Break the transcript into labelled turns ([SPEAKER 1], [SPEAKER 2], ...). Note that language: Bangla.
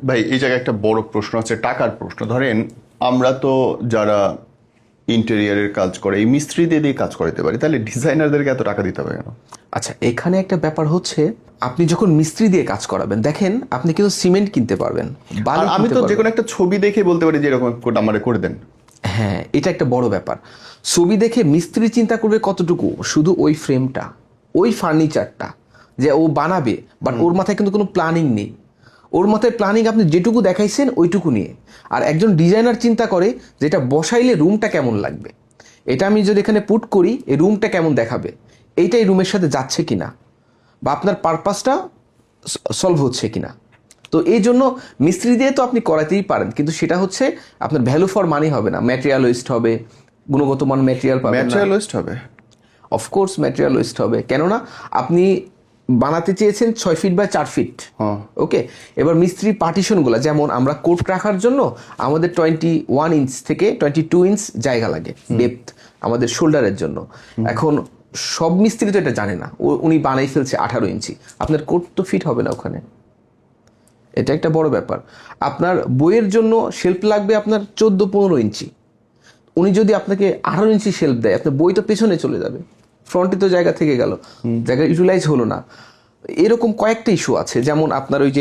[SPEAKER 1] ভাই এই জায়গায় একটা বড় প্রশ্ন আছে, টাকার প্রশ্ন। ধরেন আমরা তো যারা ইন্টেরিয়ারের কাজ করে এই মিস্ত্রিদের দিয়ে কাজ করাতে পারি, তাহলে ডিজাইনারদেরকে এত টাকা দিতে হবে কেন?
[SPEAKER 2] আচ্ছা, এখানে একটা ব্যাপার হচ্ছে, আপনি যখন মিস্ত্রি দিয়ে কাজ করাবেন, দেখেন আপনি কিন্তু সিমেন্ট কিনতে পারবেন, বালি
[SPEAKER 1] আর আমি
[SPEAKER 2] কিনতে
[SPEAKER 1] তো
[SPEAKER 2] পারবেন।
[SPEAKER 1] যে কোনো একটা ছবি দেখে বলতে পারি যে এরকম আমারে করে দেন।
[SPEAKER 2] হ্যাঁ, এটা একটা বড় ব্যাপার। ছবি দেখে মিস্ত্রি চিন্তা করবে কতটুকু, শুধু ওই ফ্রেমটা, ওই ফার্নিচারটা যে ও বানাবে, বাট ওর মাথায় কিন্তু কোনো প্ল্যানিং নেই। ওর মাথায় প্ল্যানিং আপনি যেটুকু দেখাইছেন ওইটুকু নিয়ে। আর একজন ডিজাইনার চিন্তা করে যেটা বসাইলে রুমটা কেমন লাগবে, এটা আমি যদি এখানে পুট করি এই রুমটা কেমন দেখাবে, এইটাই রুমের সাথে যাচ্ছে কিনা, বা আপনার পারপাসটা সলভ হচ্ছে কিনা। তো এই জন্য মিস্ত্রি দিয়ে তো আপনি করাতেই পারেন, কিন্তু সেটা হচ্ছে আপনার ভ্যালু ফর মানি হবে না, ম্যাটেরিয়াল ওয়েস্ট হবে, গুণগত মান ম্যাটেরিয়াল পাবেন না।
[SPEAKER 1] ম্যাটেরিয়াল ওয়েস্ট হবে।
[SPEAKER 2] অফকোর্স ম্যাটেরিয়াল ওয়েস্ট হবে, কেননা আপনি বানাতে চেয়েছেন 6 ফিট বাই 4 ফিট। ওকে, এবার মিস্ত্রি পার্টিশনগুলো, যেমন আমরা কোট রাখার জন্য আমাদের 21 ইঞ্চ থেকে 22 ইঞ্চ জায়গা লাগে ডেপথ আমাদের শোল্ডারের জন্য। এখন সব মিস্ত্রি তো এটা জানে না, উনি বানাই ফেলছে 18 ইঞ্চি, আপনার কোট তো ফিট হবে না ওখানে। এটা একটা বড় ব্যাপার। আপনার বইয়ের জন্য শেলফ লাগবে আপনার 14-15 ইঞ্চি, উনি যদি আপনাকে 18 ইঞ্চি শেলফ দেয়, আপনার বই তো পেছনে চলে যাবে, ফ্রন্টে তো জায়গা থেকে গেল, জায়গা ইউটিলাইজ হলো না। এরকম কয়েকটা ইস্যু আছে, যেমন আপনার ওই যে